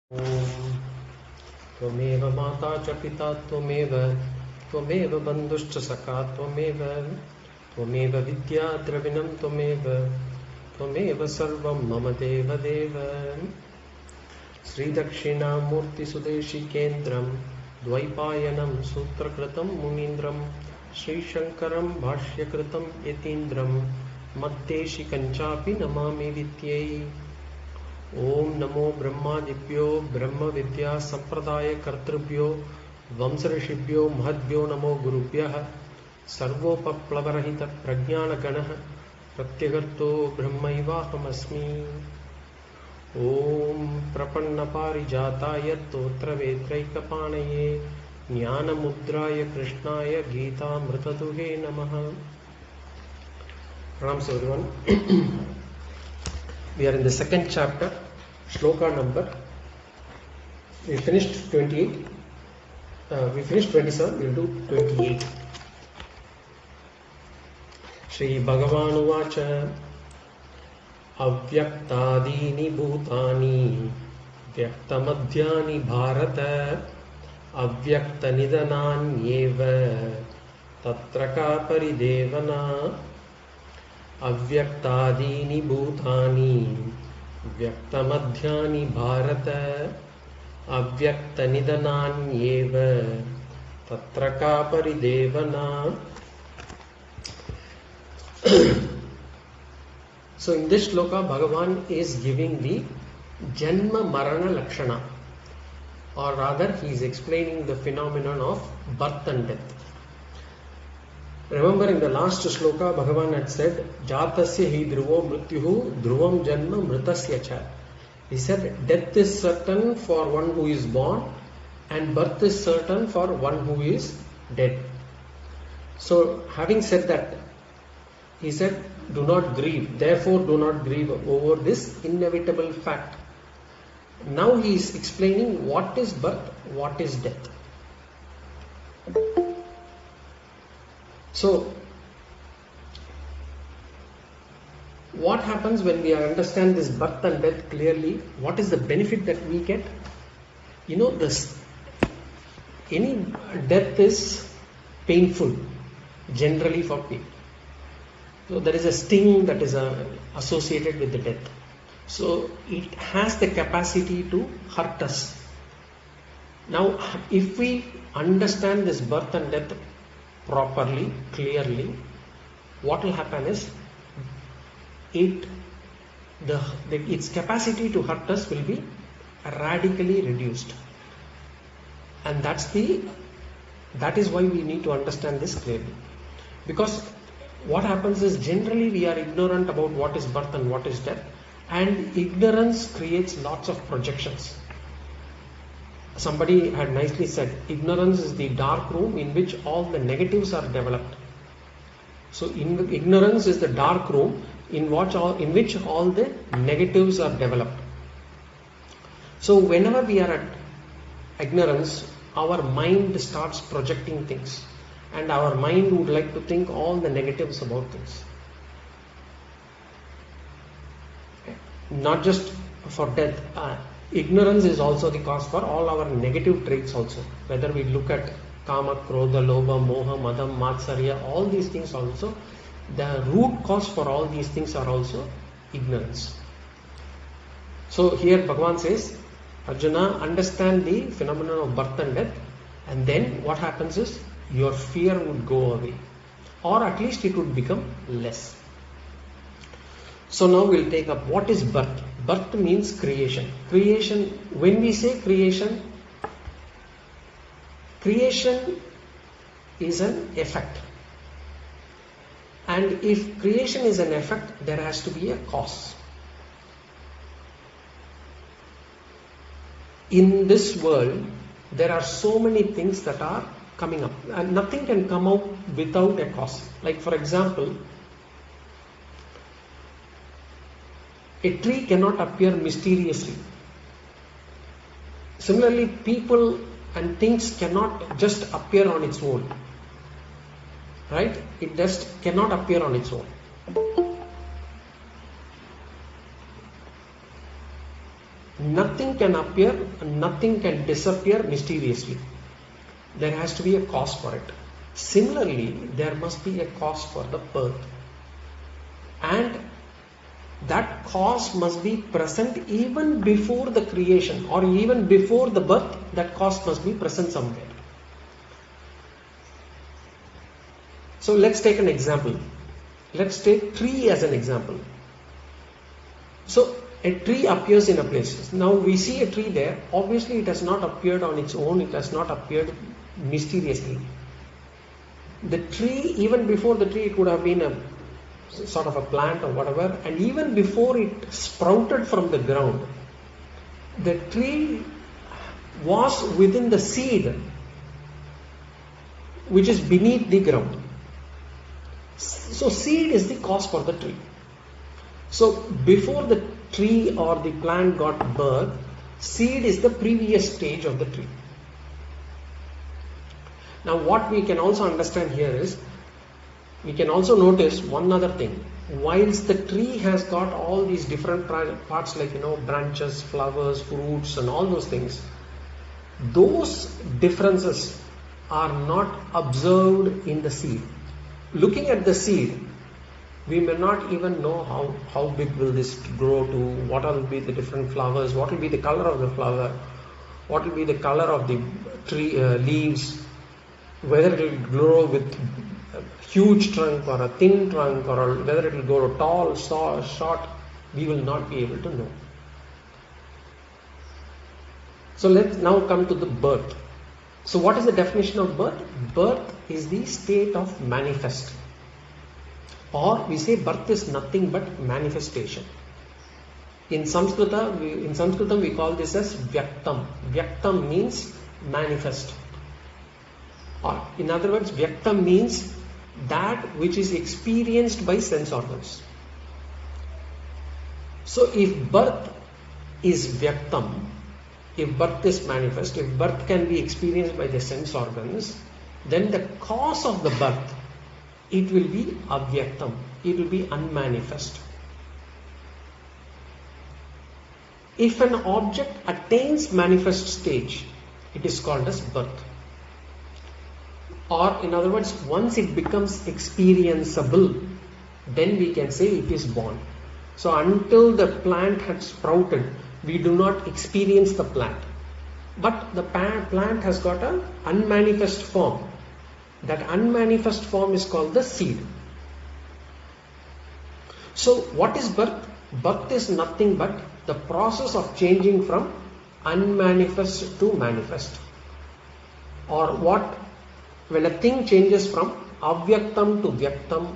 Om Tvameva Mata Cha Pita Tvameva Bandhuscha Sakha Tvameva Vidya Dravinam Tvameva Sarvam Mama Deva Deva Sri Dakshina Murti Sudeshi Kendram Dvaipayanam Sutrakratam Munindram Sri Shankaram Bhashyakritam Yatindram Maddeshi Kanchapi Namami Vityai Om Namo Brahmadibhyo Brahma Vidya Sampradaya Kartrubhyo Vamsarishibhyo Mahadbhyo Namo Gurubhyah Sarvopaplavarahita Prajnana Ganaha Pratyagarto Brahmaivaham Asmi Om Prapanna Parijataya Totra Vetraikapanaye Jnana Mudraya Krishnaya Gita Mritaduhe Namaha. Pranams everyone. We are in the second chapter, Sloka number. We finished 28. We finished 27. We will do 28. Shri Bhagavan Uvacha Avyaktadini Bhutani Vyaktamadhyani Bharata Avyakta Nidananyeva Tatraka Paridevana Avyaktadini Bhutani Vyaktamadhyani Bharata Avyakta Nidananyeva Tatraka Paridevana. So in this shloka, Bhagavan is giving the Janma Marana Lakshana, or rather he is explaining the phenomenon of birth and death. Remember in the last shloka, Bhagavan had said, Jatasya hi dhruvo mrityuhu dhruvam janma mritasya cha. He said, death is certain for one who is born and birth is certain for one who is dead. So having said that, he said, do not grieve. Therefore, do not grieve over this inevitable fact. Now he is explaining what is birth, what is death. So, what happens when we understand this birth and death clearly? What is the benefit that we get? You know, any death is painful generally for people. So there is a sting that is associated with the death. So it has the capacity to hurt us. Now, if we understand this birth and death properly, clearly, what will happen is its capacity to hurt us will be radically reduced. And that is why we need to understand this clearly. Because what happens is generally we are ignorant about what is birth and what is death, and ignorance creates lots of projections. Somebody had nicely said, ignorance is the dark room in which all the negatives are developed. So ignorance is the dark room in which all the negatives are developed. So whenever we are at ignorance, our mind starts projecting things, and our mind would like to think all the negatives about things. Not just for death. Ignorance is also the cause for all our negative traits also. Whether we look at Kama, Krodha, Lobha, Moha, Madam, Matsarya, all these things also, the root cause for all these things are also ignorance. So here Bhagavan says, Arjuna, understand the phenomenon of birth and death, and then what happens is your fear would go away, or at least it would become less. So now we'll take up what is birth. Birth means creation. Creation, when we say creation is an effect. And if creation is an effect, there has to be a cause. In this world, there are so many things that are coming up, and nothing can come out without a cause. Like for example, a tree cannot appear mysteriously. Similarly, people and things cannot just appear on its own. Right? It just cannot appear on its own. nothing can appear and nothing can disappear mysteriously. There has to be a cause for it. Similarly, there must be a cause for the birth. And that cause must be present even before the creation or even before the birth. That cause must be present somewhere. So let's take an example. Let's take tree as an example. So a tree appears in a place. Now we see a tree there. Obviously it has not appeared on its own. It has not appeared mysteriously. The tree, even before the tree, it would have been a sort of a plant or whatever, and even before it sprouted from the ground, the tree was within the seed which is beneath the ground. So seed is the cause for the tree. So before the tree or the plant got birth, seed is the previous stage of the tree. Now what we can also understand here is, we can also notice one other thing. Whilst the tree has got all these different parts like branches, flowers, fruits and all those things, those differences are not observed in the seed. Looking at the seed, we may not even know how big will this grow to, what will be the different flowers, what will be the color of the flower, what will be the color of the tree leaves, whether it will grow with a huge trunk or a thin trunk, or whether it will grow tall, short, we will not be able to know. So let's now come to the birth. So what is the definition of birth? Birth is the state of manifest. Or we say birth is nothing but manifestation. In Sanskritam we call this as vyaktam. Vyaktam means manifest. Or in other words, vyaktam means that which is experienced by sense organs. So if birth is vyaktam, if birth is manifest, if birth can be experienced by the sense organs, then the cause of the birth, it will be avyaktam, it will be unmanifest. If an object attains manifest stage, it is called as birth. Or in other words, once it becomes experienceable, then we can say it is born. So until the plant had sprouted, we do not experience the plant. But the plant has got an unmanifest form. That unmanifest form is called the seed. So what is birth? Birth is nothing but the process of changing from unmanifest to manifest. Or when a thing changes from avyaktam to vyaktam,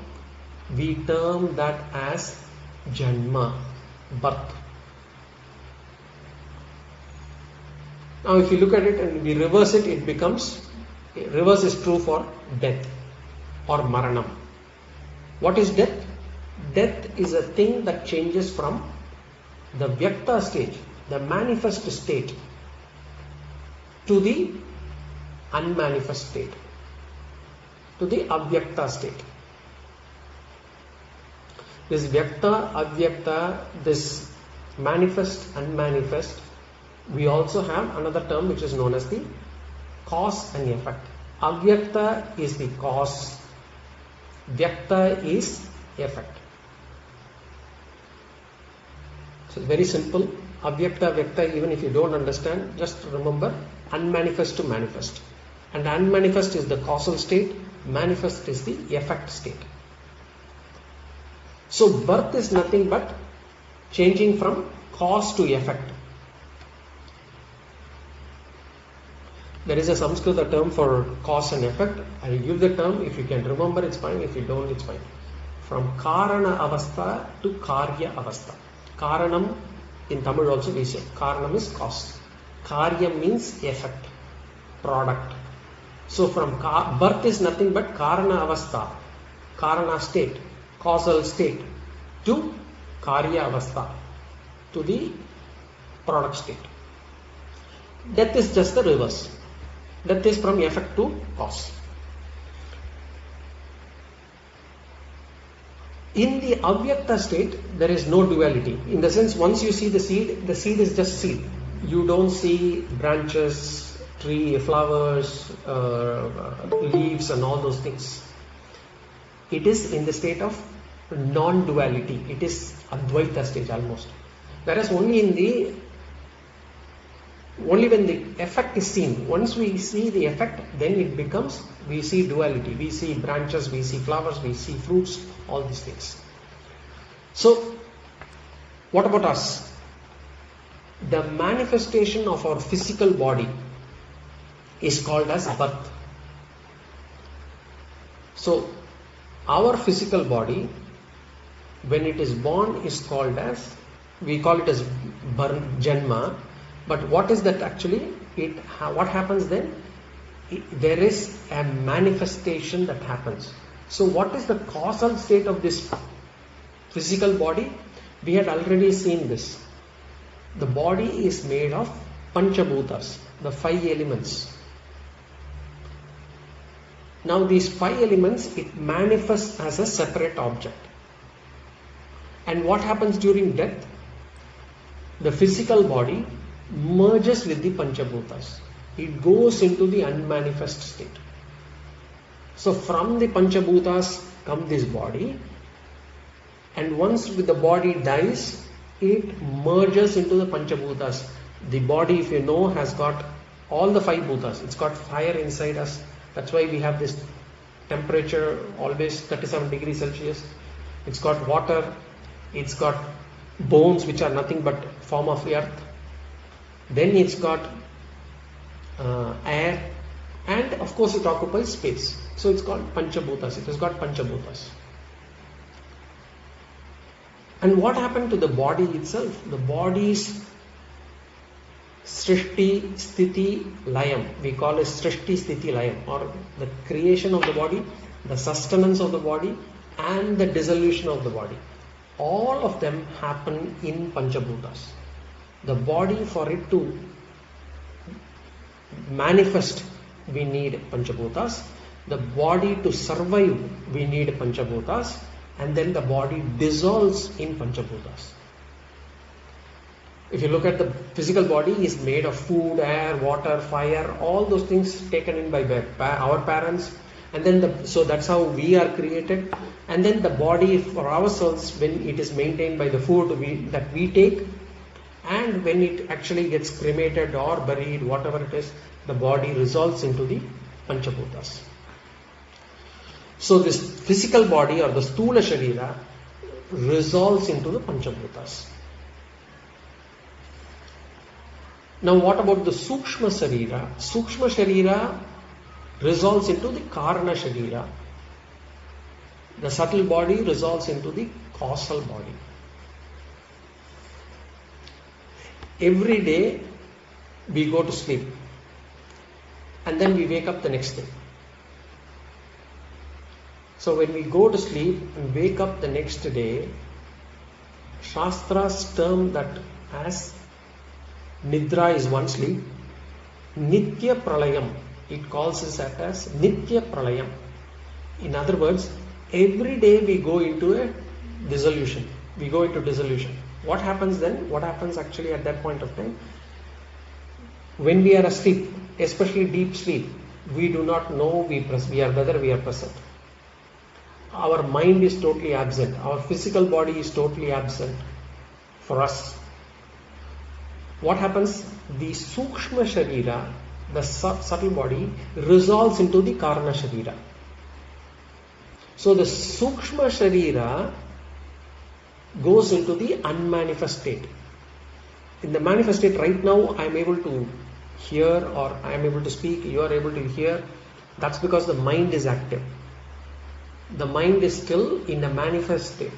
we term that as janma, birth. Now if you look at it and we reverse it, it becomes, reverse is true for death or maranam. What is death? Death is a thing that changes from the vyakta stage, the manifest state, to the unmanifest state, to the avyakta state. This vyakta, avyakta, this manifest, unmanifest, we also have another term which is known as the cause and effect. Avyakta is the cause, vyakta is effect. So it's very simple. Avyakta, vyakta, even if you don't understand, just remember unmanifest to manifest. And unmanifest is the causal state, manifest is the effect state. So birth is nothing but changing from cause to effect. There is a Sanskrit term for cause and effect. I will give the term. If you can remember, it's fine. If you don't, it's fine. From karana avastha to karya avastha. Karanam, in Tamil also we say, karanam is cause. Karya means effect, product. So from birth is nothing but karana avastha, karana state, causal state, to karya avastha, to the product state. Death is just the reverse. Death is from effect to cause. In the avyakta state, there is no duality. In the sense, once you see the seed is just seed. You don't see branches, tree, flowers, leaves and all those things. It is in the state of non-duality. It is Advaita stage almost. Whereas only when the effect is seen, once we see the effect, then it becomes, we see duality. We see branches, we see flowers, we see fruits, all these things. So, what about us? The manifestation of our physical body is called as birth. So, our physical body, when it is born, is called as, we call it as janma. But what is that actually? What happens then? There is a manifestation that happens. So what is the causal state of this physical body? We had already seen this. The body is made of panchabhutas, the 5 elements. Now these 5 elements, it manifests as a separate object. And what happens during death? The physical body merges with the panchabhutas. It goes into the unmanifest state. So from the panchabhutas come this body, and once the body dies, it merges into the panchabhutas. The body, if you know, has got all the 5 bhutas. It's got fire inside us. That's why we have this temperature always 37 degrees Celsius. It's got water. It's got bones, which are nothing but form of the earth. Then it's got air, and of course it occupies space. So it's called panchabhutas. It has got panchabhutas. And what happened to the body itself? The body's srishti, sthiti, layam. We call it srishti, sthiti, layam, or the creation of the body, the sustenance of the body, and the dissolution of the body. All of them happen in panchabhutas. The body, for it to manifest, we need panchabhutas. The body to survive, we need panchabhutas. And then the body dissolves in panchabhutas. If you look at the physical body, is made of food, air, water, fire, all those things taken in by our parents. And then so that's how we are created. And then the body for ourselves, when it is maintained by the food that we take, and when it actually gets cremated or buried, whatever it is, the body resolves into the panchabhutas. So this physical body, or the stula sharira, resolves into the panchabhutas. Now what about the sukshma sharira? Sukshma sharira resolves into the karana sharira. The subtle body resolves into the causal body. Every day we go to sleep, and then we wake up the next day. So when we go to sleep and wake up the next day, Shastras term that as Nidra is one sleep, Nitya pralayam. It calls it as Nitya pralayam. In other words, every day we go into a dissolution. We go into dissolution. What happens then? What happens actually at that point of time? When we are asleep, especially deep sleep, we do not know whether we are present. Our mind is totally absent. Our physical body is totally absent for us. What happens? The sukshma sharira, the subtle body, resolves into the karana sharira. So the sukshma sharira goes into the unmanifest state. In the manifest state, right now I am able to hear, or I am able to speak, you are able to hear. That's because the mind is active. The mind is still in a manifest state.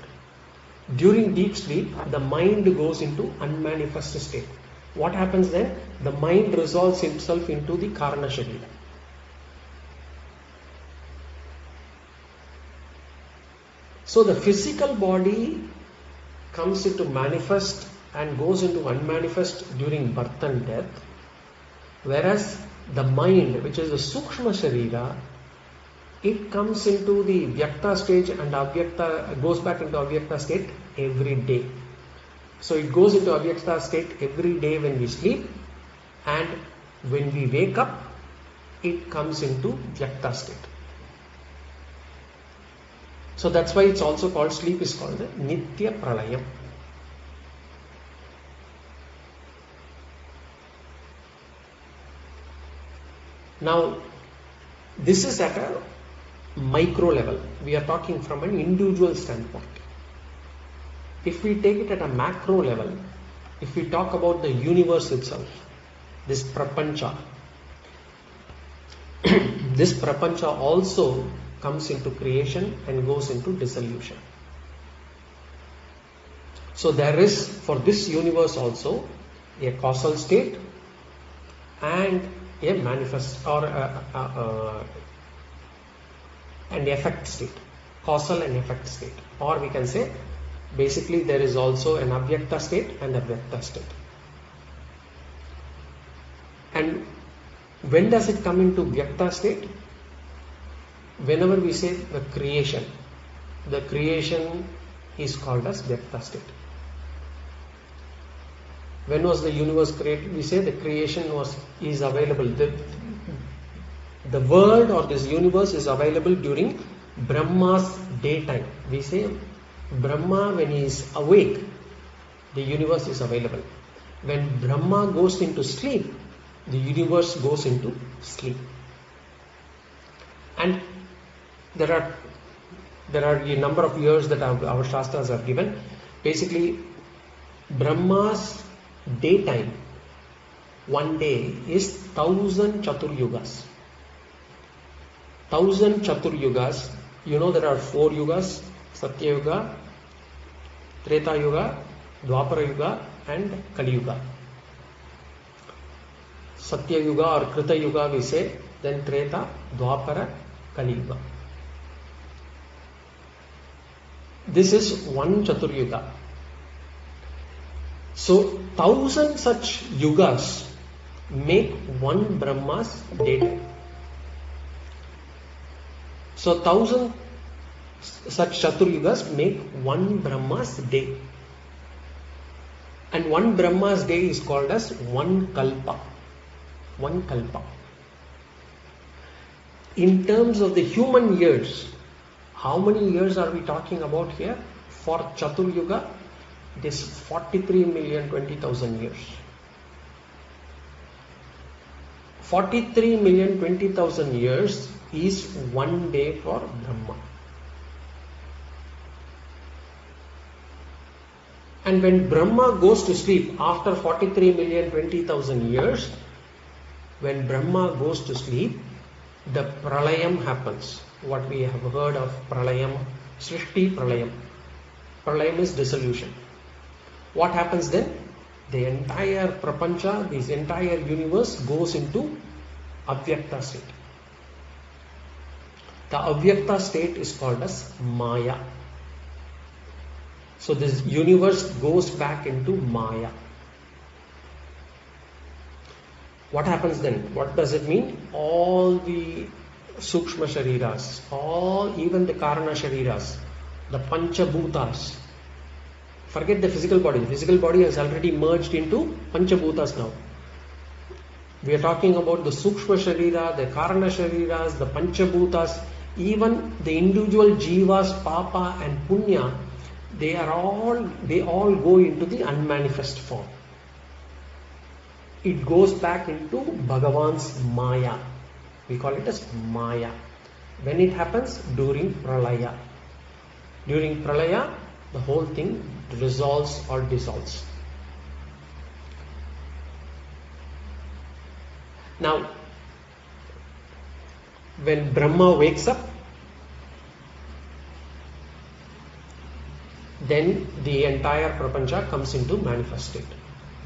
During deep sleep, the mind goes into unmanifest state. What happens then? The mind resolves itself into the karana sharira. So the physical body comes into manifest and goes into unmanifest during birth and death, whereas the mind, which is the sukshma sharira, it comes into the vyakta stage and avyakta goes back into avyakta state every day. So it goes into avyakta state every day when we sleep, and when we wake up, it comes into vyakta state. So that's why it's also called, sleep is called the Nitya pralayam. Now, this is at a micro level. We are talking from an individual standpoint. If we take it at a macro level, if we talk about the universe itself, this prapancha, this prapancha also comes into creation and goes into dissolution. So there is, for this universe also, a causal state and a manifest or an effect state, causal and effect state, or we can say basically there is also an avyakta state and a vyakta state. And when does it come into vyakta state? Whenever we say the creation is called as vyakta state. When was the universe created? We say the creation is available. The world or this universe is available during Brahma's daytime. We say Brahma, when he is awake, the universe is available. When Brahma goes into sleep, the universe goes into sleep. And there are a number of years that our Shastras have given. Basically, Brahma's daytime, one day, is 1000 Chaturyugas. 1000 Chaturyugas, you know there are 4 yugas, Satya Yuga, Treta Yuga, Dwapara Yuga and Kali Yuga. Satya Yuga or Krita Yuga we say, then Treta, Dwapara, Kali Yuga. This is one Chaturyuga. So 1000 such yugas make one Brahma's daytime. So 1000 such Chaturyugas make one Brahma's day. And one Brahma's day is called as one Kalpa. One Kalpa. In terms of the human years, how many years are we talking about here? For Chaturyuga, it is 43,020,000 years. 43,020,000 years is one day for Brahma. And when Brahma goes to sleep after 43,020,000 years, when Brahma goes to sleep, the pralayam happens. What we have heard of pralayam, srishti pralayam. Pralayam is dissolution. What happens then? The entire prapancha, this entire universe goes into avyakta state. The avyakta state is called as Maya. So this universe goes back into Maya. What happens then? What does it mean? All the Sukshma Shariras, even the Karana Shariras, the Panchabhutas. Forget the physical body. The physical body has already merged into Panchabhutas now. We are talking about the Sukshma Sharira, the Karana Shariras, the Panchabhutas, even the individual Jivas, Papa and Punya, they all go into the unmanifest form. It goes back into Bhagavan's Maya. We call it as Maya. When it happens? During Pralaya. During Pralaya, the whole thing resolves or dissolves. Now, when Brahma wakes up, then the entire prapancha comes into manifest state.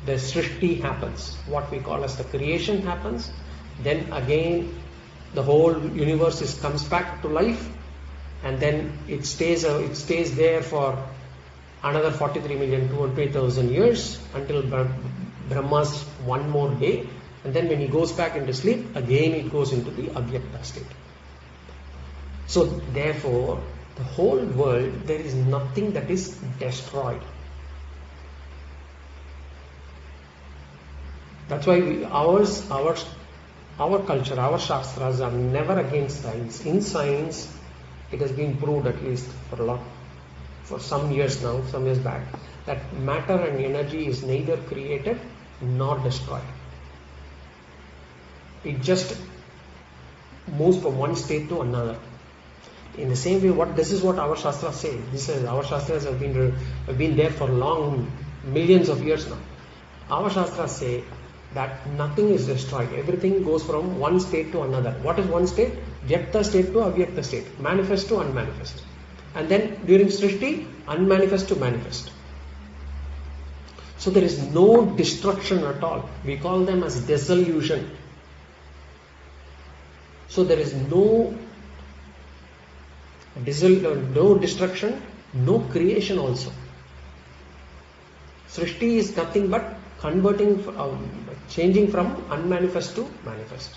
The srishti happens, what we call as the creation happens. Then again the whole universe comes back to life, and then it stays there for another 43,220,000 years until Brahma's one more day, and then when he goes back into sleep, again it goes into the avyakta state. So therefore, the whole world, there is nothing that is destroyed. That's why our culture, our shastras are never against science. In science, it has been proved, at least for some years now, some years back, that matter and energy is neither created nor destroyed. It just moves from one state to another. In the same way, this is what our shastras say. Our shastras have been there for long, millions of years now. Our shastras say that nothing is destroyed. Everything goes from one state to another. What is one state? Vyakta state to avyakta state. Manifest to unmanifest. And then during Srishti, unmanifest to manifest. So there is no destruction at all. We call them as dissolution. So there is no destruction, no creation also. Srishti is nothing but changing from unmanifest to manifest.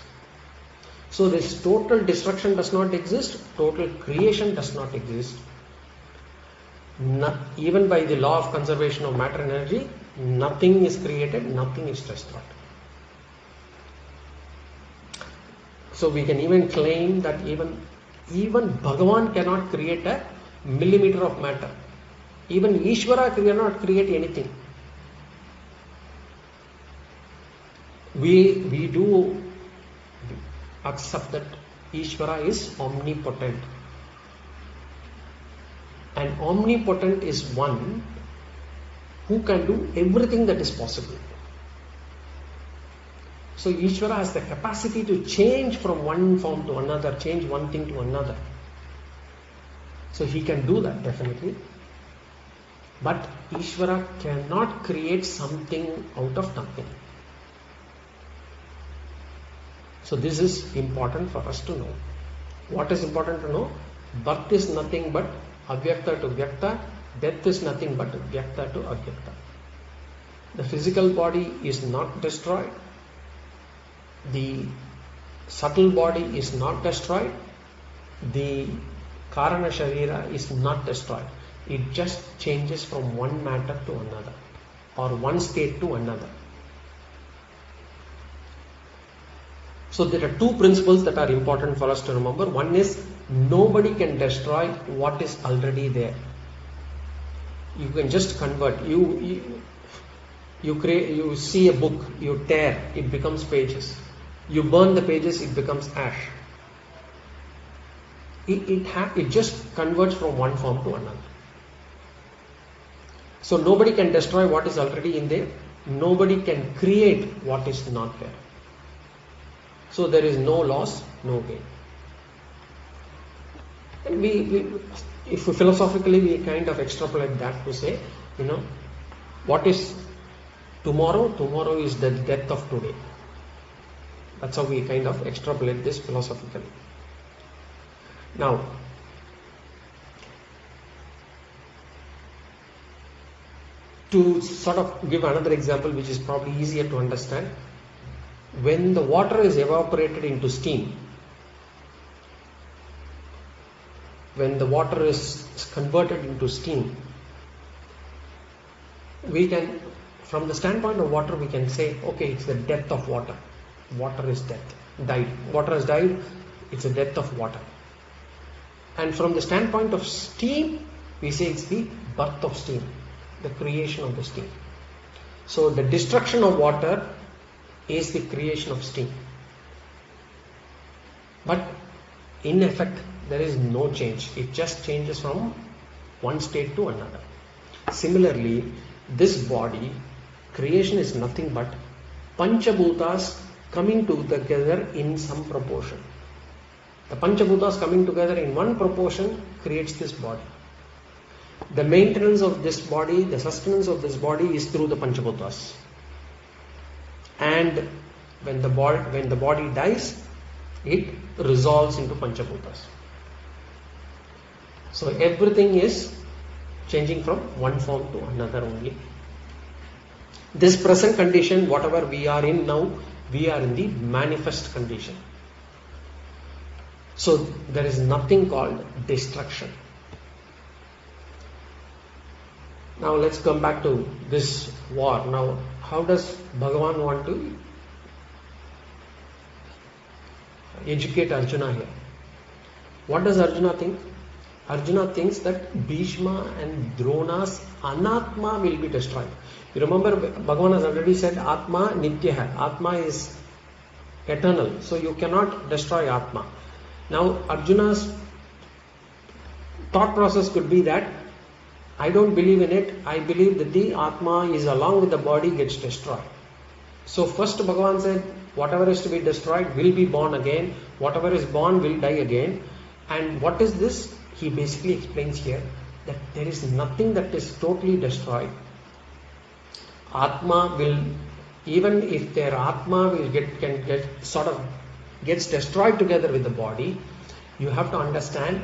So this total destruction does not exist, total creation does not exist. Even by the law of conservation of matter and energy, nothing is created, nothing is destroyed. So we can even claim that even Bhagavan cannot create a millimeter of matter. Even Ishvara cannot create anything. We do accept that Ishvara is omnipotent. And omnipotent is one who can do everything that is possible. So Ishvara has the capacity to change from one form to another, change one thing to another. So he can do that definitely. But Ishvara cannot create something out of nothing. So this is important for us to know. What is important to know? Birth is nothing but avyakta to vyakta. Death is nothing but vyakta to avyakta. The physical body is not destroyed. The subtle body is not destroyed. The Karana Sharira is not destroyed. It just changes from one matter to another, or one state to another. So there are two principles that are important for us to remember. One is, nobody can destroy what is already there. You can just convert. You see a book, you tear, it becomes pages. You burn the pages, it becomes ash. It just converts from one form to another. So nobody can destroy what is already in there. Nobody can create what is not there. So there is no loss, no gain. And if philosophically we kind of extrapolate that to say, what is tomorrow? Tomorrow is the death of today. That's how we kind of extrapolate this philosophically. Now, to sort of give another example which is probably easier to understand, when the water is evaporated into steam, when the water is converted into steam, we can, from the standpoint of water, we can say, okay, it's the death of water. Water is died. Water has died, it's the death of water. And from the standpoint of steam, we say it's the birth of steam, the creation of the steam. So the destruction of water is the creation of steam. But in effect, there is no change. It just changes from one state to another. Similarly, this body, creation is nothing but Panchabhutas coming together in some proportion. The Panchabhutas coming together in one proportion creates this body. The maintenance of this body, the sustenance of this body is through the Panchabhutas. And when the body dies, it resolves into Panchabhutas. So everything is changing from one form to another only. This present condition, whatever we are in now, we are in the manifest condition. So there is nothing called destruction. Now let's come back to this war. Now, how does Bhagavan want to educate Arjuna here? What does Arjuna think? Arjuna thinks that Bhishma and Drona's anatma will be destroyed. You remember Bhagavan has already said Atma Nitya hai. Atma is eternal. So you cannot destroy Atma. Now Arjuna's thought process could be that I don't believe in it. I believe that the Atma is along with the body gets destroyed. So first Bhagavan said whatever is to be destroyed will be born again. Whatever is born will die again. And what is this? He basically explains here that there is nothing that is totally destroyed. Atma will, even if their Atma will gets destroyed together with the body, you have to understand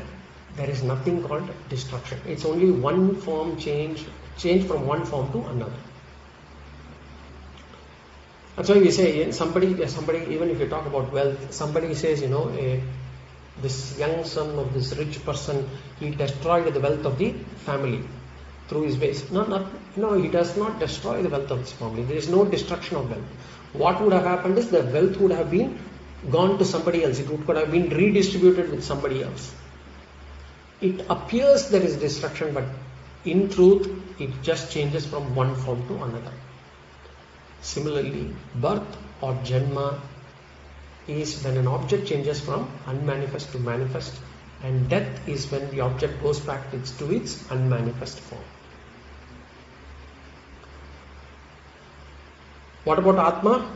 there is nothing called destruction. It's only one form change from one form to another. That's why we say somebody, even if you talk about wealth, somebody says, this young son of this rich person, he destroyed the wealth of the family through his ways. No, he does not destroy the wealth of his family. There is no destruction of wealth. What would have happened is the wealth would have been gone to somebody else. It could have been redistributed with somebody else. It appears there is destruction, but in truth, it just changes from one form to another. Similarly, birth or Janma is when an object changes from unmanifest to manifest, and death is when the object goes back to its unmanifest form. What about Atma?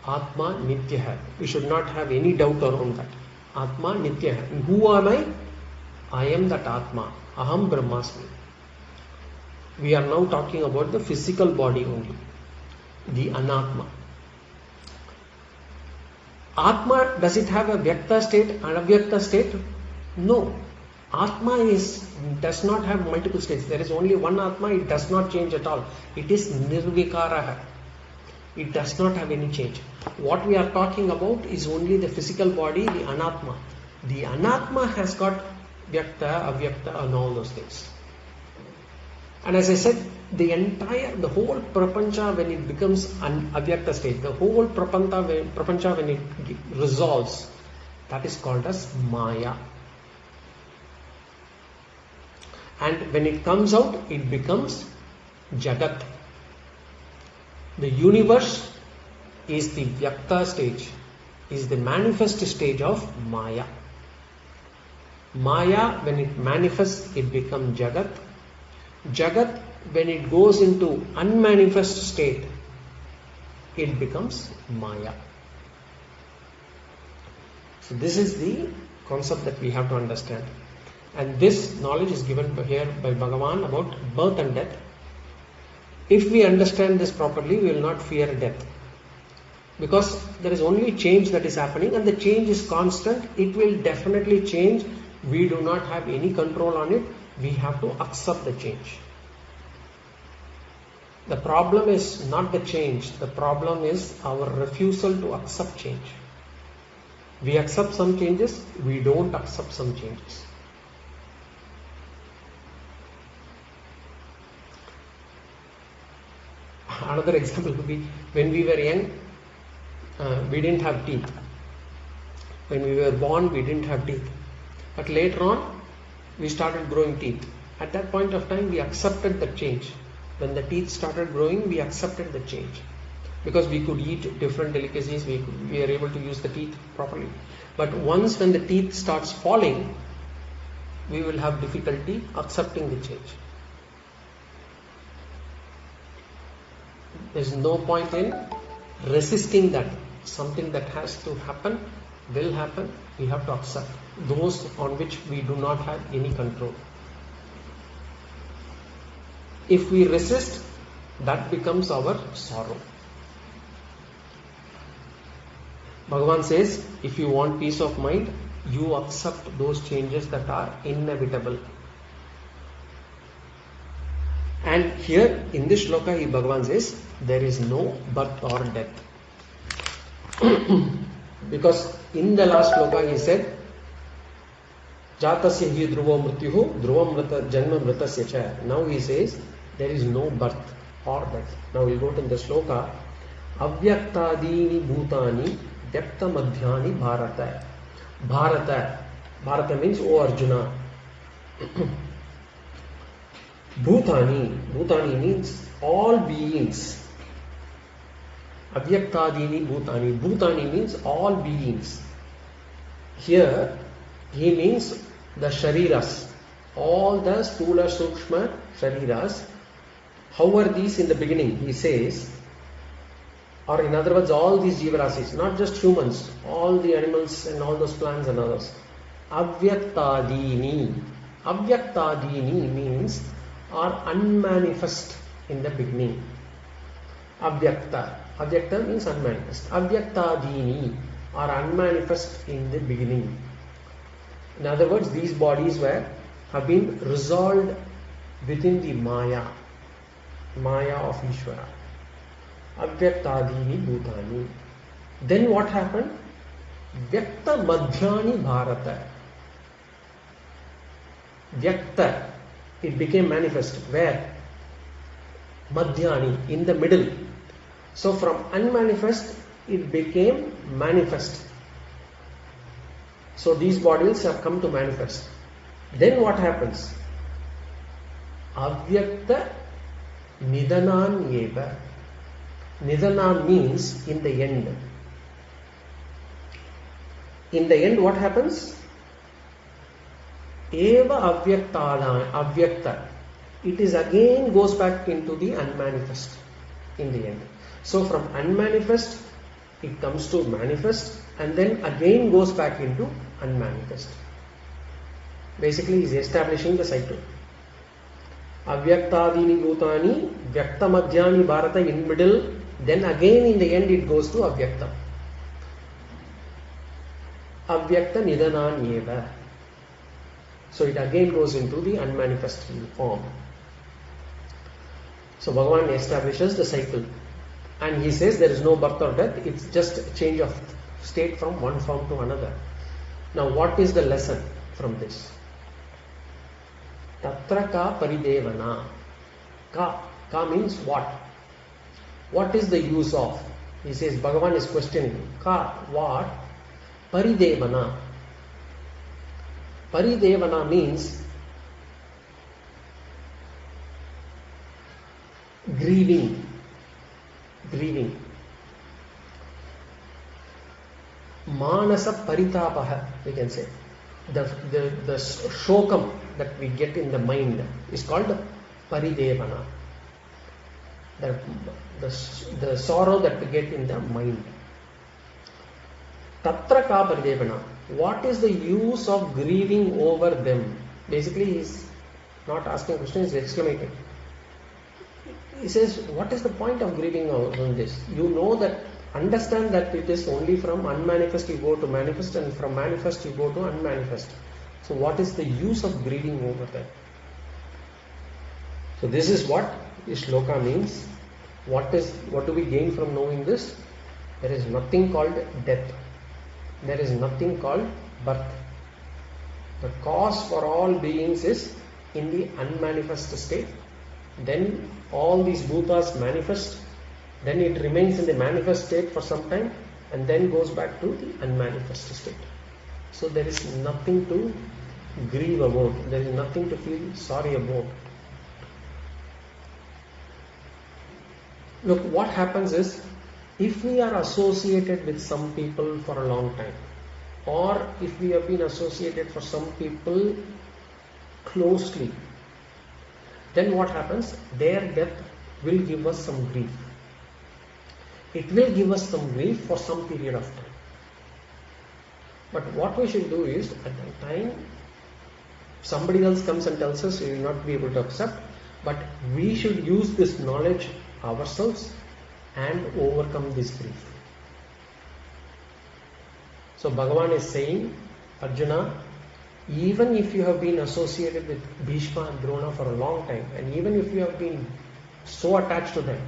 Atma Nitya hai. We should not have any doubt around that. Atma Nitya hai. Who am I? I am that Atma. Aham Brahmasmi. We are now talking about the physical body only, the Anatma. Atma, does it have a vyakta state and avyakta state? No. Atma does not have multiple states. There is only one Atma. It does not change at all. It is nirvikara. It does not have any change. What we are talking about is only the physical body, the Anatma. The Anatma has got vyakta, avyakta and all those things. And as I said, the whole prapancha, when it becomes an avyakta state, the whole prapancha when it resolves, that is called as Maya. And when it comes out, it becomes Jagat. The universe is the vyakta stage, is the manifest stage of Maya. Maya, when it manifests, it becomes Jagat. Jagat, when it goes into unmanifest state, it becomes Maya. So this is the concept that we have to understand. And this knowledge is given here by Bhagavan about birth and death. If we understand this properly, we will not fear death. Because there is only change that is happening, and the change is constant. It will definitely change. We do not have any control on it. We have to accept the change. The problem is not the change. The problem is our refusal to accept change. We accept some changes. We don't accept some changes. Another example could be when we were young, we didn't have teeth. When we were born, we didn't have teeth. But later on, we started growing teeth. At that point of time, we accepted the change. When the teeth started growing, we accepted the change. Because we could eat different delicacies, we are able to use the teeth properly. But once when the teeth starts falling, we will have difficulty accepting the change. There is no point in resisting that. Something that has to happen will happen. We have to accept those on which we do not have any control. If we resist, that becomes our sorrow. Bhagavan says, if you want peace of mind, you accept those changes that are inevitable. And here in this shloka, Bhagavan says, there is no birth or death. Because in the last shloka he said, Jatasya hi dhruvo mrityuhu dhruvam janma mritasya cha. Now he says there is no birth or death. Now we'll go to the sloka. Avyaktadini bhutani vyakta madhyani bharata. Bharata means O Arjuna. Bhutani means all beings. Avyaktadini bhutani. Bhutani means all beings. Here he means the shariras, all the stula sukshma shariras. How were these in the beginning? He says, or in other words, all these jivarasis, not just humans, all the animals and all those plants and others. Avyaktadini. Avyaktadini means are unmanifest in the beginning. Avyakta. Avyakta means unmanifest. Avyaktadini are unmanifest in the beginning. In other words, these bodies have been resolved within the Maya of Ishvara. Avyaktadini bhutani. Then what happened? Vyakta madhyani bharata. Vyakta, it became manifest. Where? Madhyani, in the middle. So from unmanifest, it became manifest. So these bodies have come to manifest. Then what happens? Avyakta nidanan eva. Nidanan means in the end. In the end, what happens? Eva avyakta. It is again goes back into the unmanifest in the end. So from unmanifest, it comes to manifest and then again goes back into unmanifest. Basically, he is establishing the cycle. Avyaktadini bhutani, vyakta madhyani bharata in middle, then again in the end it goes to avyakta. Avyakta nidanan eva. So it again goes into the unmanifest form. So Bhagavan establishes the cycle. And he says there is no birth or death, it's just a change of state from one form to another. Now what is the lesson from this? Tatra ka paridevana. Ka means what? What is the use of? He says, Bhagavan is questioning. Ka, what? Paridevana. Paridevana means grieving. Manasa paritapaha, we can say. The shokam that we get in the mind is called paridevana. The sorrow that we get in the mind. Tatra ka paridevana. What is the use of grieving over them? Basically, he is not asking a question, he is exclamating. He says, what is the point of grieving on this? You know that, understand that it is only from unmanifest you go to manifest, and from manifest you go to unmanifest. So what is the use of grieving over that? So this is what this sloka means. What do we gain from knowing this? There is nothing called death. There is nothing called birth. The cause for all beings is in the unmanifest state. Then all these bhutas manifest, then it remains in the manifest state for some time and then goes back to the unmanifest state. So there is nothing to grieve about, there is nothing to feel sorry about. Look, what happens is, if we are associated with some people for a long time, or if we have been associated for some people closely, then what happens? Their death will give us some grief. It will give us some grief for some period of time. But what we should do is, at that time, somebody else comes and tells us we will not be able to accept, but we should use this knowledge ourselves and overcome this grief. So Bhagavan is saying, Arjuna, even if you have been associated with Bhishma and Drona for a long time, and even if you have been so attached to them,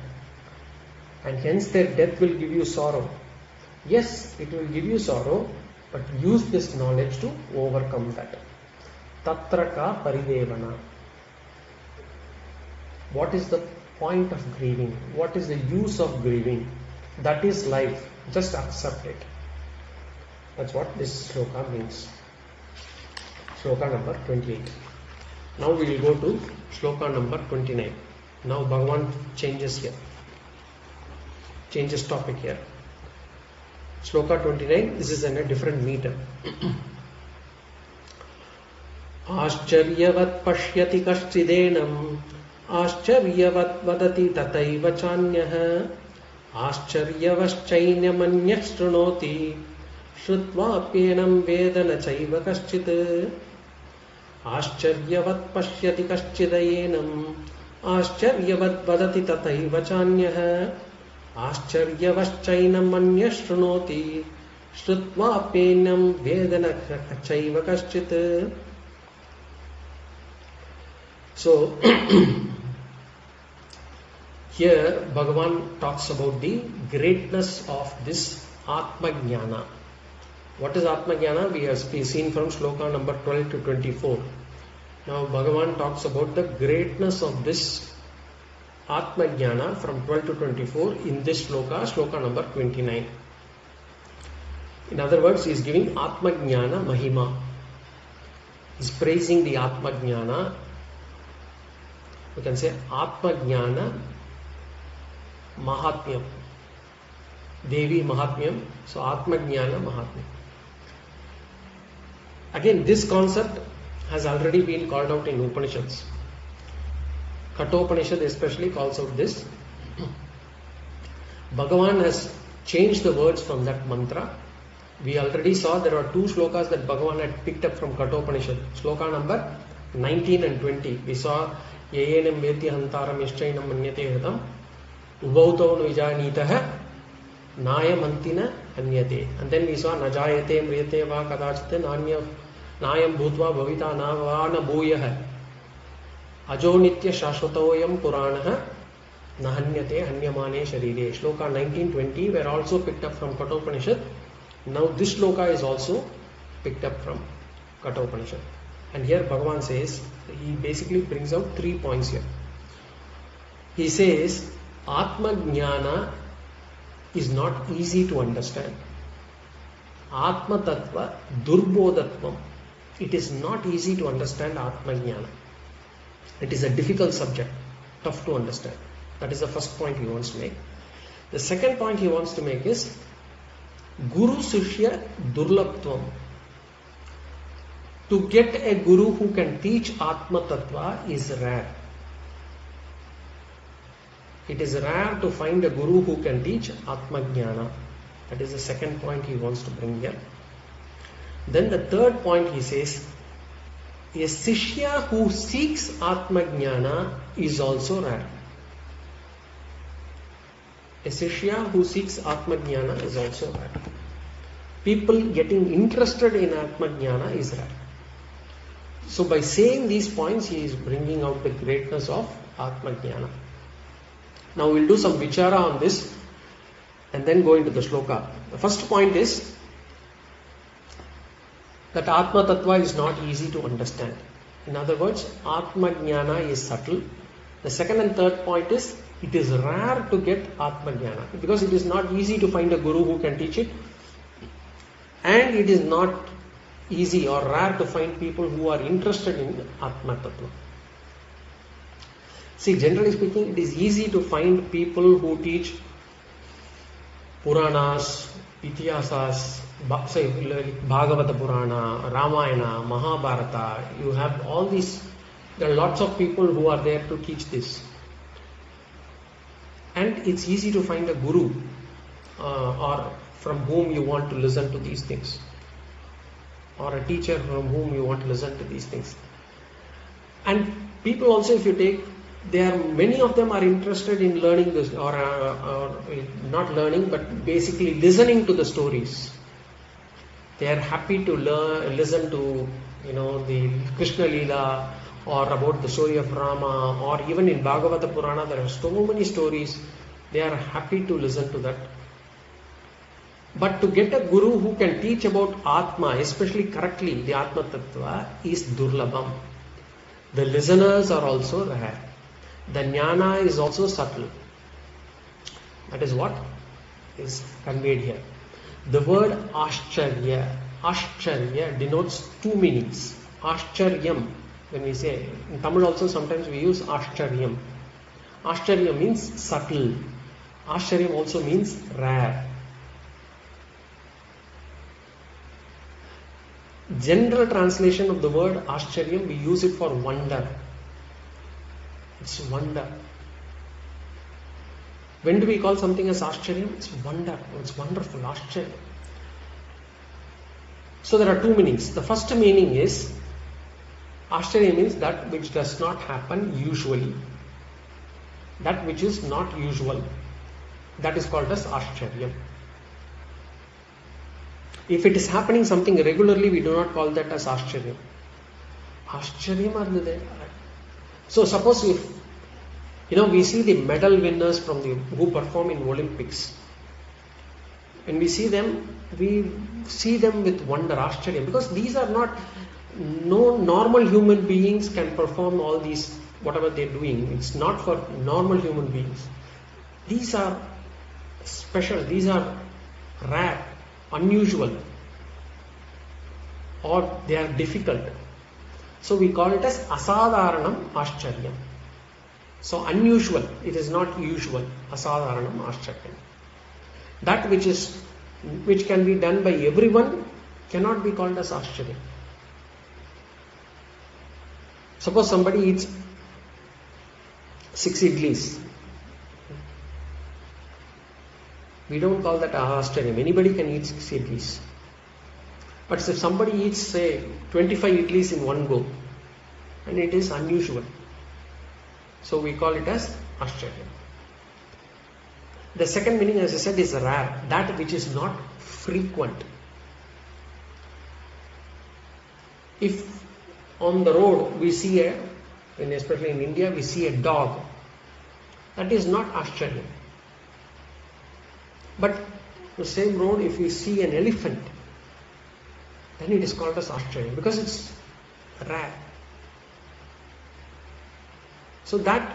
and hence their death will give you sorrow. Yes, it will give you sorrow, but use this knowledge to overcome that. Tatra ka paridevana. What is the point of grieving? What is the use of grieving? That is life. Just accept it. That's what this sloka means. Sloka number 28. Now we will go to sloka number 29. Now Bhagavan changes here. Changes topic here. Sloka 29, this is in a different meter. Ascharyavat pashyati kashchidenam Ascharyavat vadati tataiva chanyah Ascharyavaschainyamanyah shrunoti Shrutva penam vedana chaiva kaschit Ascharyavat pashyati kashchidayenam Ascharyavat vadati tataiva chanyah Ascharyavaschainyamanyah shrunoti Shrutva penam vedana chaiva kaschit. So here Bhagavan talks about the greatness of this Atma Jnana. What is Atma Jnana? We have seen from sloka number 12 to 24. Now Bhagavan talks about the greatness of this Atma Jnana from 12 to 24 in this sloka, sloka number 29. In other words, he is giving Atma Jnana Mahima. He is praising the Atma Jnana. We can say Atma Jnana Mahatmyam. Devi Mahatmyam. So Atma Jnana Mahatmyam. Again, this concept has already been called out in Upanishads. Kathopanishad especially calls out this. Bhagavan has changed the words from that mantra. We already saw there are two slokas that Bhagavan had picked up from Kathopanishad. Sloka number 19 and 20. We saw Yeyenam veti hantaram ishchainam manyate hridam Ubautau vijanitaha Nayamantina anyate. And then we saw Najayate mriyate va kadachite Nayam bhutva bhavita navana bhuyah Ajo Nitya shashvatoyam puranaha Nahanyate hanyamane sharire. Sloka 19-20 were also picked up from Kathopanishad. Now this sloka is also picked up from Kathopanishad. And here Bhagavan says, he basically brings out 3 points here. He says, Atma Jnana is not easy to understand. Atma Tattva Durbodhatvam. It is not easy to understand Atma Jnana. It is a difficult subject, tough to understand. That is the first point he wants to make. The second point he wants to make is Guru Sishya Durlabtvam. To get a guru who can teach Atma Tattva is rare. It is rare to find a guru who can teach Atma Jnana. That is the second point he wants to bring here. Then the third point he says, a Sishya who seeks Atma Jnana is also rare. A Sishya who seeks Atma Jnana is also rare. People getting interested in Atma Jnana is rare. So by saying these points, he is bringing out the greatness of Atma Jnana. Now we'll do some vichara on this and then go into the sloka. The first point is that Atma Tattva is not easy to understand. In other words, Atma Jnana is subtle. The second and third point is it is rare to get Atma Jnana because it is not easy to find a guru who can teach it, and it is not easy or rare to find people who are interested in Atma Tattva. See, generally speaking, it is easy to find people who teach Puranas, Itihasas, say Bhagavad Purana, Ramayana, Mahabharata. You have all these, there are lots of people who are there to teach this. And it's easy to find a guru or from whom you want to listen to these things, or a teacher from whom you want to listen to these things. And people also, if you take, many of them are interested in learning this, or not learning, but basically listening to the stories. They are happy to listen to, the Krishna Leela, or about the story of Rama, or even in Bhagavad Purana there are so many stories. They are happy to listen to that. But to get a guru who can teach about Atma, especially correctly, the Atma Tattva, is Durlabham. The listeners are also rare. The Jnana is also subtle. That is what is conveyed here. The word Ascharya denotes two meanings. Ascharyam, when we say, in Tamil also sometimes we use Ascharyam. Ascharya means subtle. Ascharyam also means rare. General translation of the word Ascharyam, we use it for wonder. It's wonder. When do we call something as Ascharyam? It's wonder. It's wonderful. Ascharya. So there are two meanings. The first meaning is Ascharya means that which does not happen usually. That which is not usual. That is called as Ascharya. If it is happening something regularly, we do not call that as Ascharya. Ascharya. So suppose if we see the medal winners who perform in Olympics. When we see them with wonder, Ascharya, because these are not, no normal human beings can perform all these, whatever they're doing. It's not for normal human beings. These are special, these are rare, unusual, or they are difficult. So we call it as asadharanam ascharya. So unusual, it is not usual. Asadharanam ascharya. That which can be done by everyone cannot be called as ascharya. Suppose somebody eats 6 idlis. We don't call that ascharya. Anybody can eat 6 idlis. But if somebody eats, say, 25 idlis in one go, and it is unusual, so we call it as ascharya. The second meaning, as I said, is rare. That which is not frequent. If on the road we see especially in India, we see a dog, that is not ascharya. But the same road, if we see an elephant, then it is called as ascharya, because it's rare. So that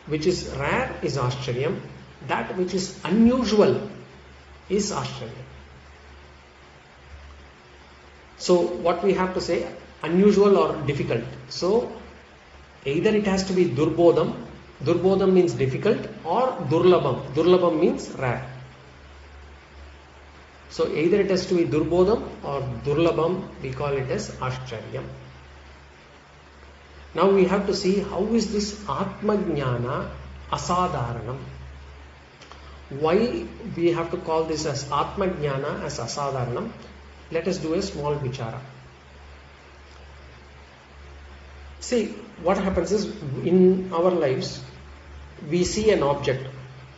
which is rare is ascharya. That which is unusual is ascharya. So what we have to say, unusual or difficult. So either it has to be durbodham. Durbodham means difficult, or durlabham. Durlabham means rare. So either it has to be durbodham or durlabham, we call it as ascharya. Now we have to see how is this Atma Jnana asadharanam. Why we have to call this as Atma Jnana as asadharanam? Let us do a small vichara. See, what happens is, in our lives, we see an object.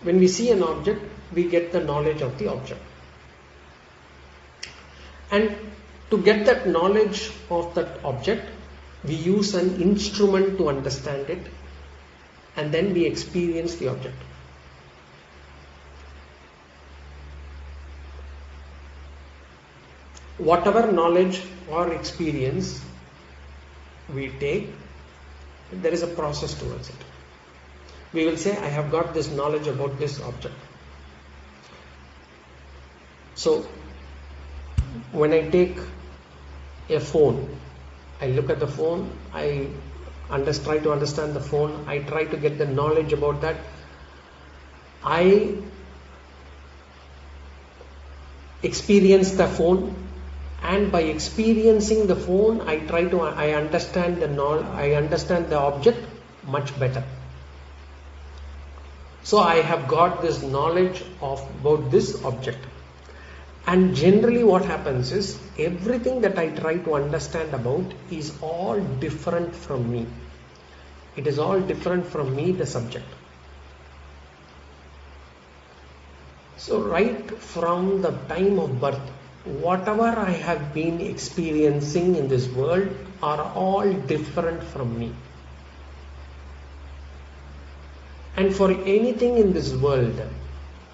When we see an object, we get the knowledge of the object. And to get that knowledge of that object, we use an instrument to understand it, and then we experience the object. Whatever knowledge or experience we take, there is a process towards it. We will say, I have got this knowledge about this object. So, when I take a phone, I look at the phone, I try to understand the phone, I try to get the knowledge about that. I experience the phone, and by experiencing the phone, I understand the object much better. So I have got this knowledge about this object. And generally what happens is, everything that I try to understand about is all different from me. It is all different from me, the subject. So right from the time of birth, whatever I have been experiencing in this world are all different from me. And for anything in this world,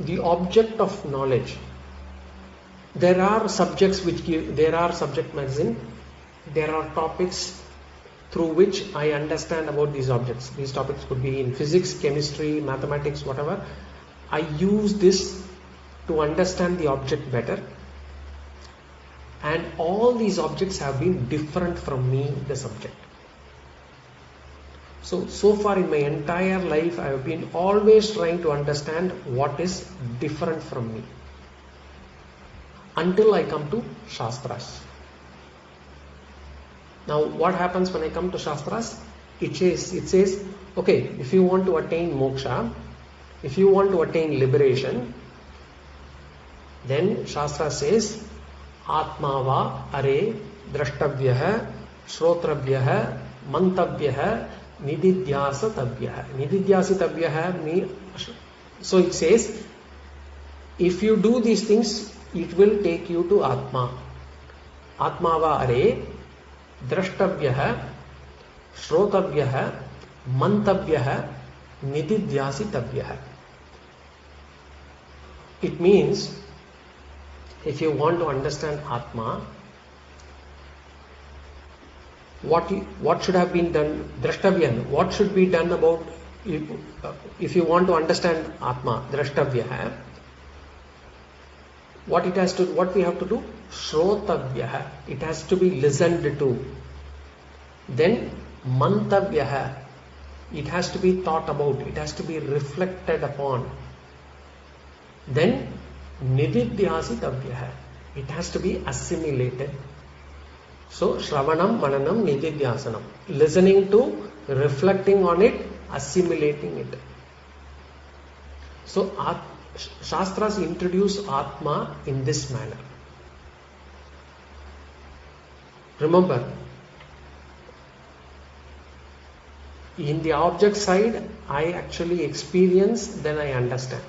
the object of knowledge there are subjects which give, there are subject matters in, there are topics through which I understand about these objects. These topics could be in physics, chemistry, mathematics, whatever. I use this to understand the object better. And all these objects have been different from me, the subject. So far in my entire life, I have been always trying to understand what is different from me. Until I come to Shastras. Now, what happens when I come to Shastras? It says, okay, if you want to attain moksha, if you want to attain liberation, then Shastra says, Atmava are drashtavyah, shrotravyah, mantavyah, nididhyasatavyah. Nididhyasatavyah means, so it says, if you do these things, it will take you to Atma. Atmava are drashtavyah, shrotavyah, mantavyah, nididhyasitavyah. It means, if you want to understand Atma, what should have been done? Drashtavyan. What should be done about, if you want to understand Atma, Drashtavya, what we have to do? Shrotavya. It has to be listened to. Then Mantavya. It has to be thought about. It has to be reflected upon. Then Nididhyasitavya. It has to be assimilated. So Shravanam, Mananam, Nididhyasanam. Listening to, reflecting on it, assimilating it. So Shastras introduce Atma in this manner. Remember, in the object side, I actually experience, then I understand.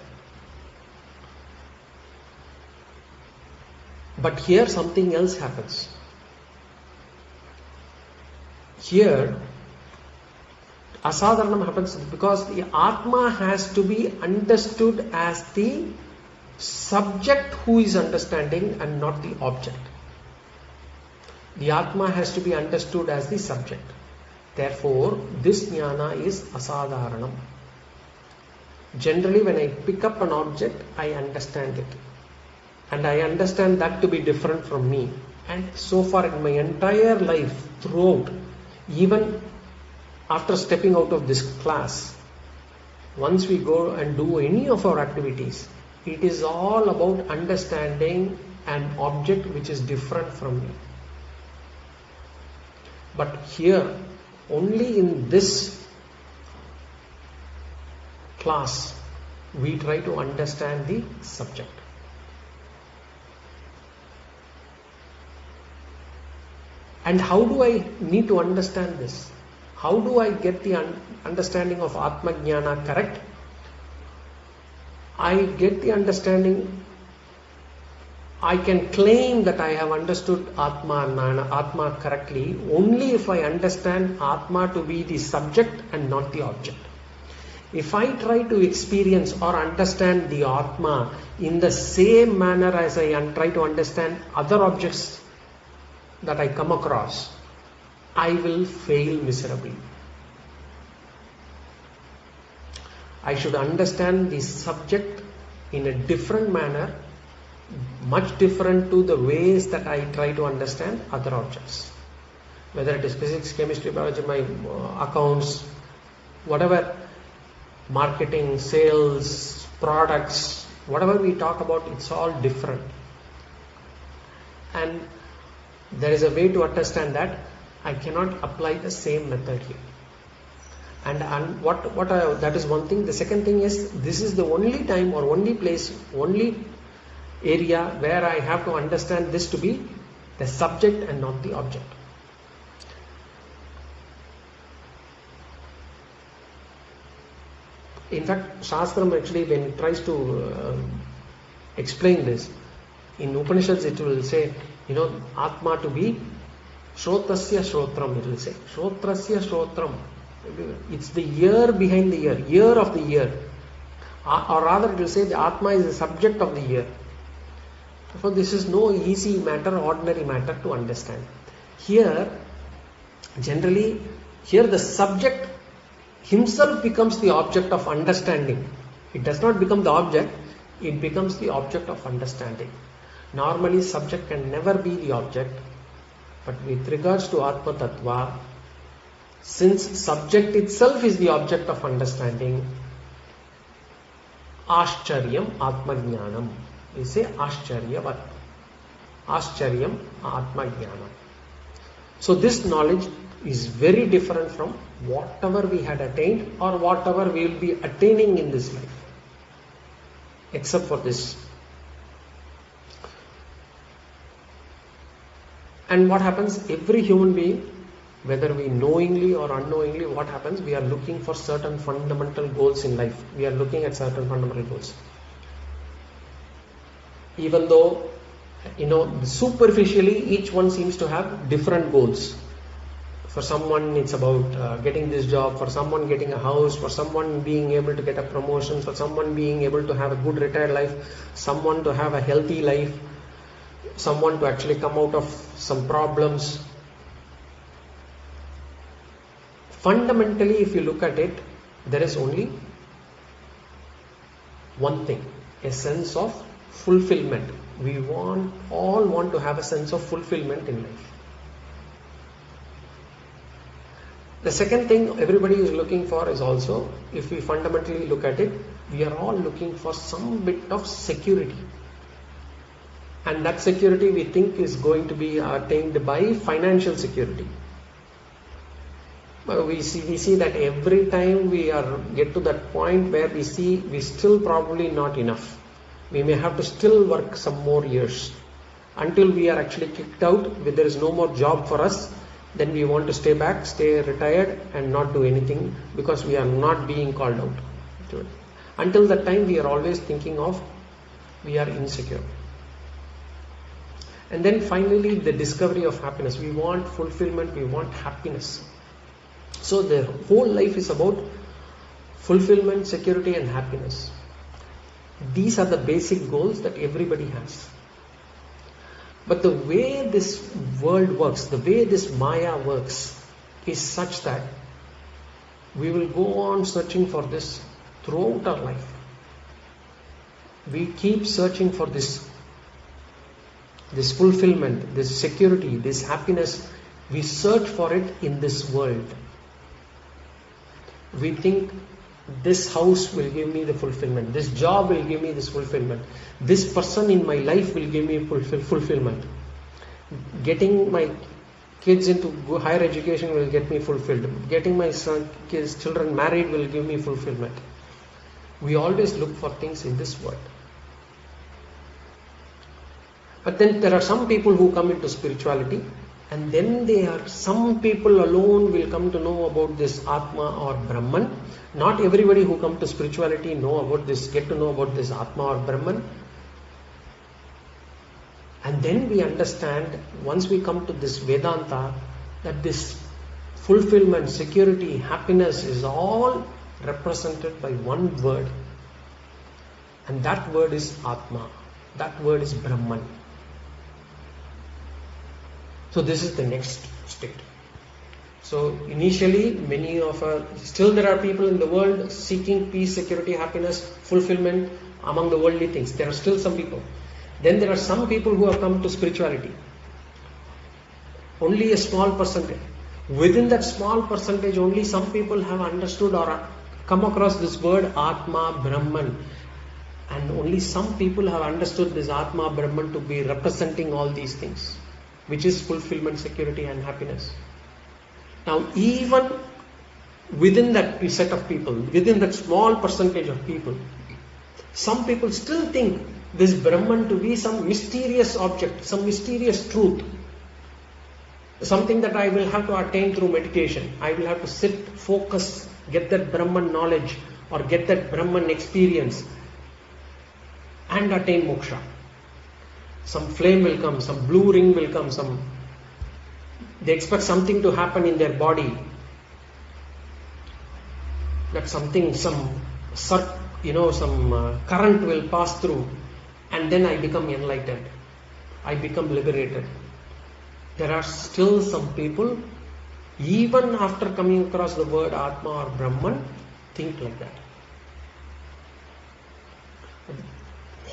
But here something else happens. Here, asadharanam happens because the Atma has to be understood as the subject who is understanding and not the object. The Atma has to be understood as the subject. Therefore, this jnana is asadharanam. Generally, when I pick up an object, I understand it. And I understand that to be different from me. And so far in my entire life, throughout, even after stepping out of this class, once we go and do any of our activities, it is all about understanding an object which is different from me. But here, only in this class, we try to understand the subject. And how do I need to understand this? How do I get the understanding of Atma Jnana correct? I get the understanding, I can claim that I have understood Atma correctly only if I understand Atma to be the subject and not the object. If I try to experience or understand the Atma in the same manner as I try to understand other objects that I come across, I will fail miserably. I should understand the subject in a different manner, much different to the ways that I try to understand other objects. Whether it is physics, chemistry, biology, my accounts, whatever, marketing, sales, products, whatever we talk about, it's all different. And there is a way to understand that. I cannot apply the same method here. And that is one thing. The second thing is, this is the only time or only place, only area where I have to understand this to be the subject and not the object. In fact, Shastram actually, when it tries to explain this, in Upanishads it will say, Atma to be Shrotasya Shrotram, it will say. Shrotrasya Shrotram. It's the ear behind the ear of the ear. Or rather it will say the Atma is the subject of the ear. So this is no easy matter, ordinary matter to understand. Here, generally, here the subject himself becomes the object of understanding. It does not become the object, it becomes the object of understanding. Normally, subject can never be the object, but with regards to Atma Tattva, since subject itself is the object of understanding, Ascharyam Atma Jnanam. We say Ascharyavat. Ascharyam Atma Jnanam. So this knowledge is very different from whatever we had attained or whatever we will be attaining in this life. Except for this. And what happens? Every human being, whether we knowingly or unknowingly, what happens? We are looking for certain fundamental goals in life. We are looking at certain fundamental goals. Even though, superficially each one seems to have different goals. For someone it's about getting this job, for someone getting a house, for someone being able to get a promotion, for someone being able to have a good retired life, someone to have a healthy life, someone to actually come out of some problems. Fundamentally, if you look at it, there is only one thing, a sense of fulfillment. We all want to have a sense of fulfillment in life. The second thing everybody is looking for is also, if we fundamentally look at it, we are all looking for some bit of security. And that security we think is going to be attained by financial security. But we see that every time we get to that point where we still probably not enough. We may have to still work some more years until we are actually kicked out, where there is no more job for us. Then we want to stay back, stay retired and not do anything because we are not being called out to it. Until that time we are always thinking of we are insecure. And then finally the discovery of happiness. We want fulfillment, we want happiness. So the whole life is about fulfillment, security and happiness. These are the basic goals that everybody has. But the way this world works, the way this Maya works is such that we will go on searching for this throughout our life. We keep searching for this fulfillment, this security, this happiness. We search for it in this world. We think this house will give me the fulfillment, this job will give me this fulfillment, this person in my life will give me fulfillment, getting my kids into higher education will get me fulfilled, getting my children married will give me fulfillment. We always look for things in this world. But then there are some people who come into spirituality, and then some people alone will come to know about this Atma or Brahman. Not everybody who come to spirituality get to know about this Atma or Brahman. And then we understand, once we come to this Vedanta, that this fulfillment, security, happiness is all represented by one word. And that word is Atma. That word is Brahman. So this is the next state. So initially, still there are people in the world seeking peace, security, happiness, fulfillment among the worldly things. There are still some people. Then there are some people who have come to spirituality. Only a small percentage. Within that small percentage, only some people have understood or come across this word Atma, Brahman. And only some people have understood this Atma, Brahman to be representing all these things, which is fulfillment, security and happiness. Now even within that set of people, within that small percentage of people, some people still think this Brahman to be some mysterious object, some mysterious truth, something that I will have to attain through meditation. I will have to sit, focus, get that Brahman knowledge or get that Brahman experience and attain moksha. Some flame will come, some blue ring will come, they expect something to happen in their body. That something, some current will pass through and then I become enlightened. I become liberated. There are still some people, even after coming across the word Atma or Brahman, think like that.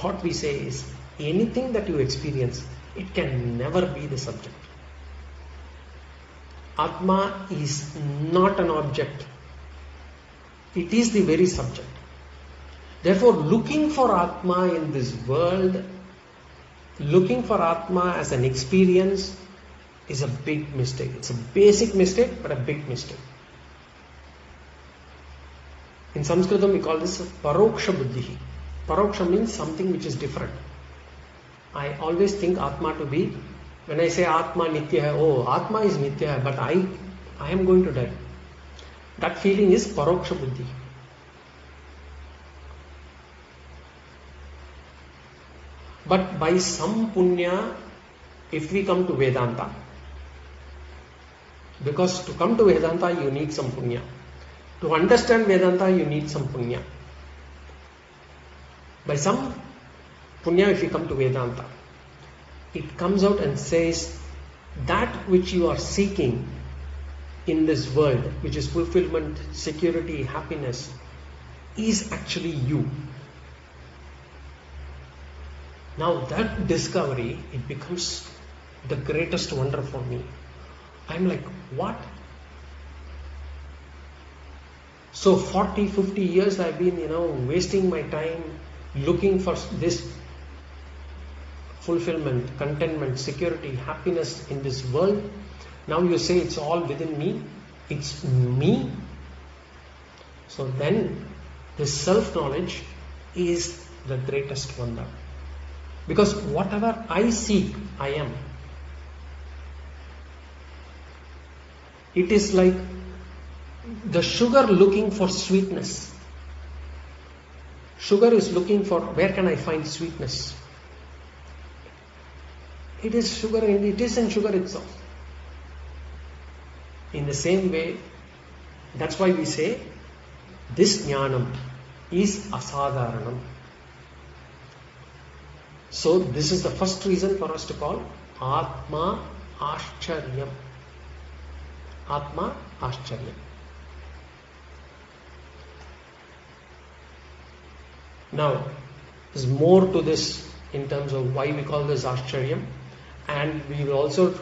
What we say is, anything that you experience, it can never be the subject. Atma is not an object. It is the very subject. Therefore, looking for Atma in this world, looking for Atma as an experience is a big mistake. It's a basic mistake, but a big mistake. In Sanskritam, we call this paroksha buddhi. Paroksha means something which is different. I always think Atma to be, when I say Atma Nitya hai, oh, Atma is Nitya hai, but I am going to die. That feeling is paroksha buddhi. But by some punya, if we come to Vedanta, because to come to Vedanta you need some punya. To understand Vedanta you need some punya. By some punya, if you come to Vedanta, it comes out and says that which you are seeking in this world, which is fulfillment, security, happiness, is actually you. Now that discovery, it becomes the greatest wonder for me. I'm like, what? So 40, 50 years I've been, wasting my time looking for this fulfillment, contentment, security, happiness in this world. Now you say it's all within me. It's me. So then this self-knowledge is the greatest wonder. Because whatever I seek, I am. It is like the sugar looking for sweetness. Sugar is looking for, where can I find sweetness? It is sugar, and it is in sugar itself. In the same way, that's why we say, this jnanam is asadharanam. So this is the first reason for us to call Atma Ashcharyam. Atma Ashcharyam. Now, there's more to this in terms of why we call this Ashcharyam, and we will also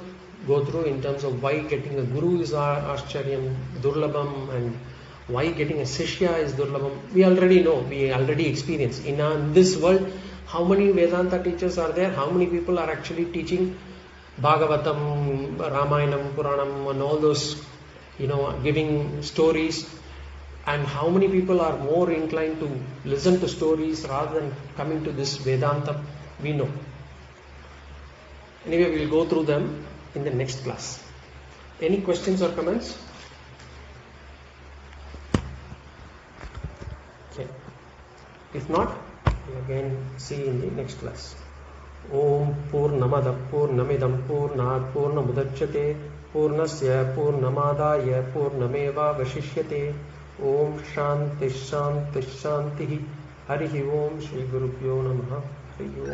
go through in terms of why getting a guru is Ashcharyam, Durlabham, and why getting a Sishya is Durlabham. We already know, we already experience. In this world, how many Vedanta teachers are there? How many people are actually teaching Bhagavatam, Ramayanam, Puranam, and all those, giving stories? And how many people are more inclined to listen to stories rather than coming to this Vedanta? We know. Anyway, we will go through them in the next class. Any questions or comments? Okay. If not, we'll again see in the next class. Om Purnamada Purnamidam Purnat Purnamudachyate Purnasya Purnamadaya Purnameva Vashishyate. Om Shanti Shanti Shanti. Harihi Om Shri Gurubhyo Namaha. Harihi Om.